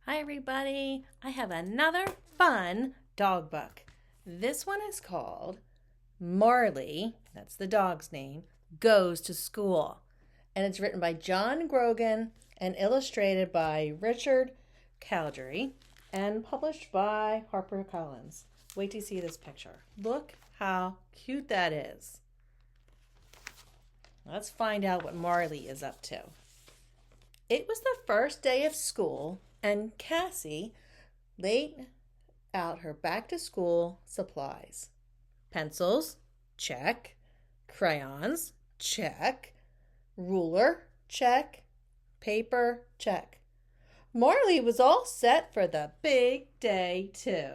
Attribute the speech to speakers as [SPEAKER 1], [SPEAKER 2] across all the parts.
[SPEAKER 1] Hi everybody, I have another fun dog book. This one is called Marley, that's the dog's name, Goes to School. And it's written by John Grogan and illustrated by Richard Cowdrey and published by Harper Collins. Wait till you see this picture. Look how cute that is. Let's find out what Marley is up to. It was the first day of school, and Cassie laid out her back-to-school supplies. Pencils, check. Crayons, check. Ruler, check. Paper, check. Marley was all set for the big day, too.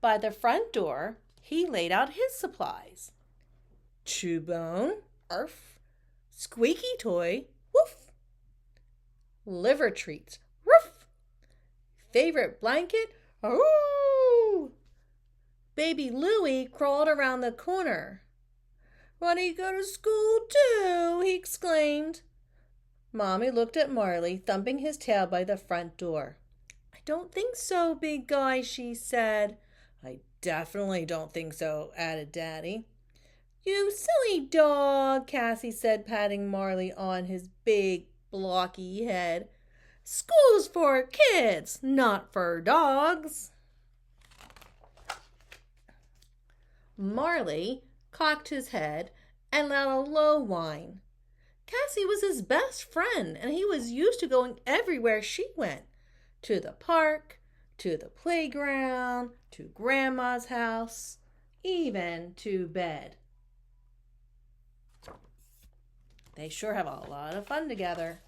[SPEAKER 1] By the front door, he laid out his supplies. Chew bone, arf. Squeaky toy, woof. Liver treats, roof. Favorite blanket, ooh. Baby Louie crawled around the corner. "Want to go to school too?" he exclaimed. Mommy looked at Marley, thumping his tail by the front door. "I don't think so, big guy," she said. "I definitely don't think so," added Daddy. "You silly dog," Cassie said, patting Marley on his big, blocky head. "School's for kids, not for dogs." Marley cocked his head and let out a low whine. Cassie was his best friend, and he was used to going everywhere she went. To the park, to the playground, to Grandma's house, even to bed. They sure have a lot of fun together.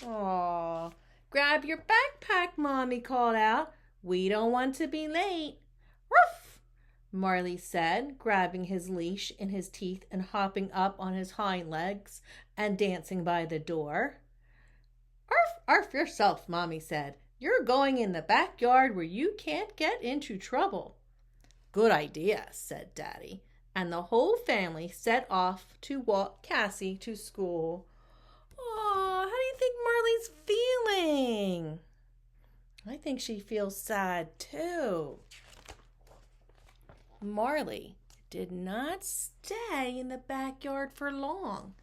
[SPEAKER 1] "Aw, grab your backpack," Mommy called out. "We don't want to be late." "Ruff," Marley said, grabbing his leash in his teeth and hopping up on his hind legs and dancing by the door. "Arf, arf yourself," Mommy said. "You're going in the backyard where you can't get into trouble." "Good idea," said Daddy. And the whole family set off to walk Cassie to school. "Oh, how do you think Marley's feeling?" "I think she feels sad too." Marley did not stay in the backyard for long.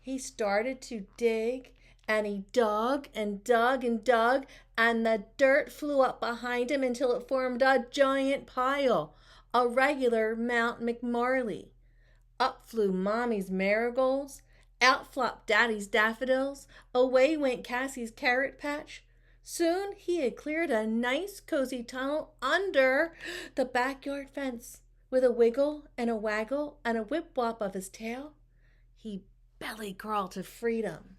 [SPEAKER 1] He started to dig, and he dug and dug and dug, and the dirt flew up behind him until it formed a giant pile. A regular Mount McMarley. Up flew Mommy's marigolds, out flopped Daddy's daffodils, away went Cassie's carrot patch. Soon he had cleared a nice cozy tunnel under the backyard fence. With a wiggle and a waggle and a whip-wop of his tail, he belly crawled to freedom.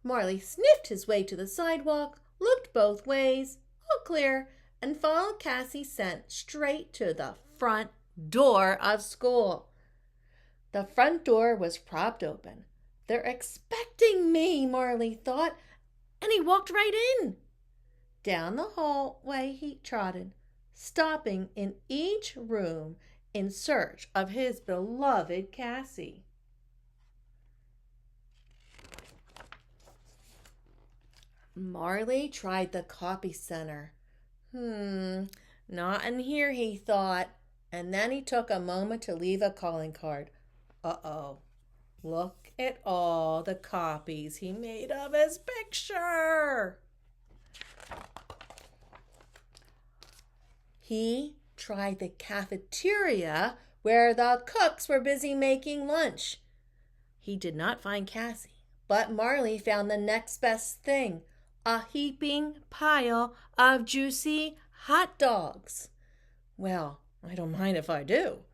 [SPEAKER 1] Marley sniffed his way to the sidewalk, looked both ways, all clear, and followed Cassie's scent straight to the front door of school. The front door was propped open. "They're expecting me," Marley thought, and he walked right in. Down the hallway he trotted, stopping in each room in search of his beloved Cassie. Marley tried the copy center. Not in here, he thought, and then he took a moment to leave a calling card. Uh-oh, look at all the copies he made of his picture. He tried the cafeteria where the cooks were busy making lunch. He did not find Cassie, but Marley found the next best thing, a heaping pile of juicy hot dogs. "Well, I don't mind if I do."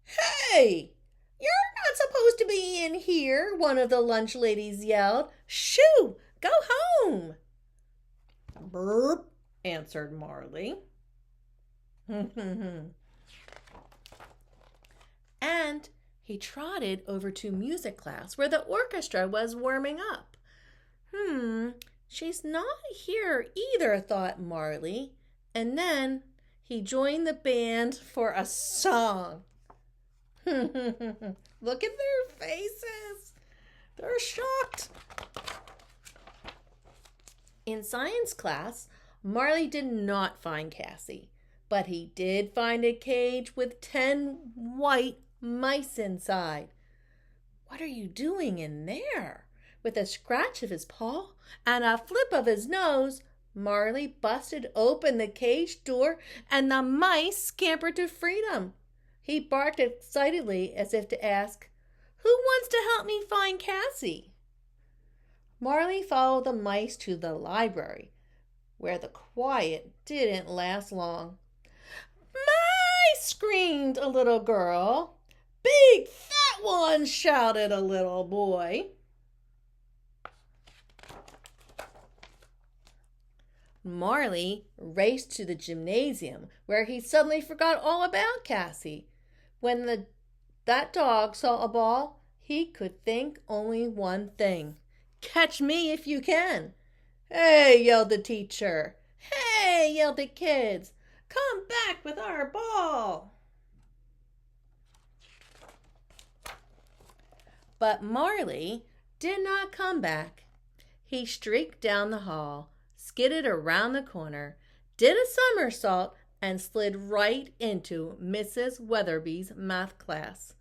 [SPEAKER 1] "Hey, you're not supposed to be in here," one of the lunch ladies yelled. "Shoo, go home." "Burp," answered Marley. And he trotted over to music class where the orchestra was warming up. She's not here either, thought Marley. And then he joined the band for a song. Look at their faces. They're was shocked. In science class, Marley did not find Cassie, but he did find a cage with 10 white mice inside. "What are you doing in there?" With a scratch of his paw and a flip of his nose, Marley busted open the cage door and the mice scampered to freedom. He barked excitedly as if to ask, "Who wants to help me find Cassie?" Marley followed the mice to the library, where the quiet didn't last long. "Mice!" screamed a little girl. "Big fat one!" shouted a little boy. Marley raced to the gymnasium, where he suddenly forgot all about Cassie. When that dog saw a ball, he could think only one thing: "Catch me if you can." "Hey!" yelled the teacher. "Hey!" yelled the kids. "Come back with our ball." But Marley did not come back. He streaked down the hall, skidded around the corner, did a somersault, and slid right into Mrs. Weatherby's math class.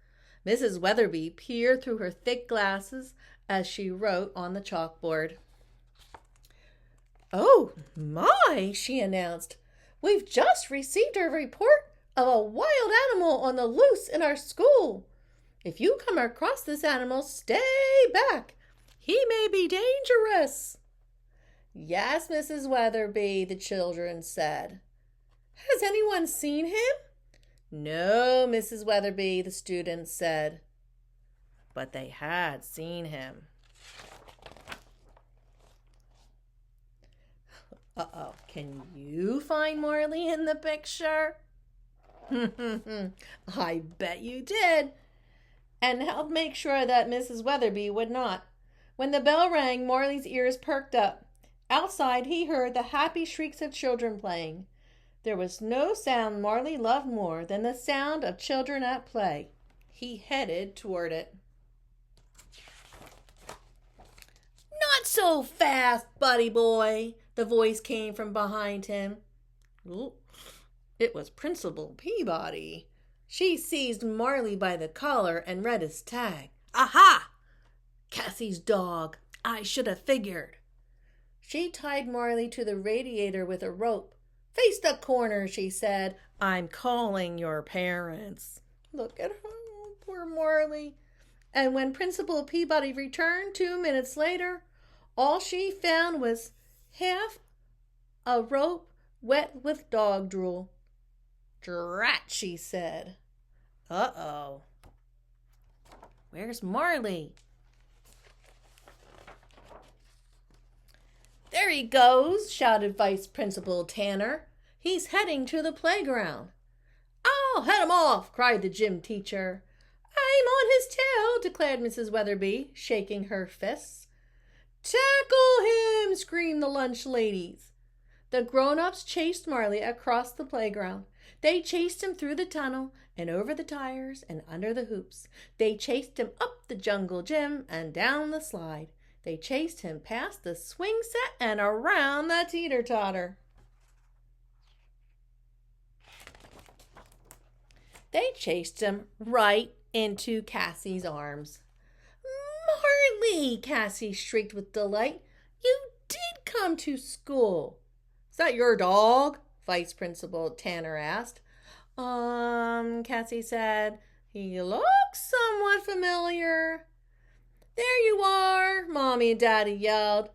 [SPEAKER 1] Mrs. Weatherby peered through her thick glasses as she wrote on the chalkboard. "Oh my," she announced. "We've just received a report of a wild animal on the loose in our school. If you come across this animal, stay back. He may be dangerous." "Yes, Mrs. Weatherby," the children said. "Has anyone seen him?" "No, Mrs. Weatherby," the students said. But they had seen him. Uh-oh, can you find Marley in the picture? I bet you did. And helped make sure that Mrs. Weatherby would not. When the bell rang, Marley's ears perked up. Outside, he heard the happy shrieks of children playing. There was no sound Marley loved more than the sound of children at play. He headed toward it. "Not so fast, buddy boy," the voice came from behind him. Ooh, it was Principal Peabody. She seized Marley by the collar and read his tag. "Aha! Cassie's dog. I should have figured." She tied Marley to the radiator with a rope. "Face the corner," she said. "I'm calling your parents." Look at her, poor Marley. And when Principal Peabody returned 2 minutes later, all she found was half a rope wet with dog drool. "Drat," she said. Uh-oh. Where's Marley? "There he goes," shouted Vice Principal Tanner. "He's heading to the playground." "I'll head him off," cried the gym teacher. "I'm on his tail," declared Mrs. Weatherby, shaking her fists. "Tackle him!" screamed the lunch ladies. The grown-ups chased Marley across the playground. They chased him through the tunnel and over the tires and under the hoops. They chased him up the jungle gym and down the slide. They chased him past the swing set and around the teeter-totter. They chased him right into Cassie's arms. "Marley!" Cassie shrieked with delight. "You did come to school." "Is that your dog?" Vice Principal Tanner asked. Cassie said. "He looks somewhat familiar." "There you are," Mommy and Daddy yelled.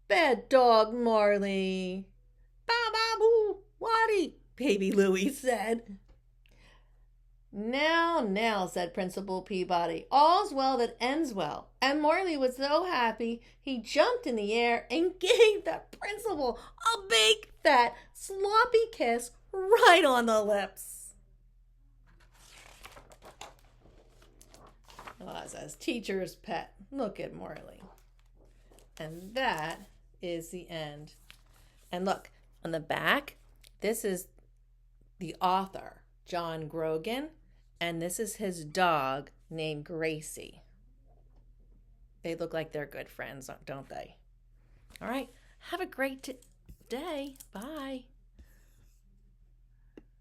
[SPEAKER 1] "Bad dog, Marley." "Ba-ba-boo, Waddy," Baby Louie said. Now, said Principal Peabody, "all's well that ends well." And Marley was so happy, he jumped in the air and gave the principal a big, fat, sloppy kiss right on the lips. Oh, it says teacher's pet. Look at Marley. And that is the end. And look, on the back, this is the author, John Grogan, and this is his dog named Gracie. They look like they're good friends, don't they? All right. Have a great day. Bye.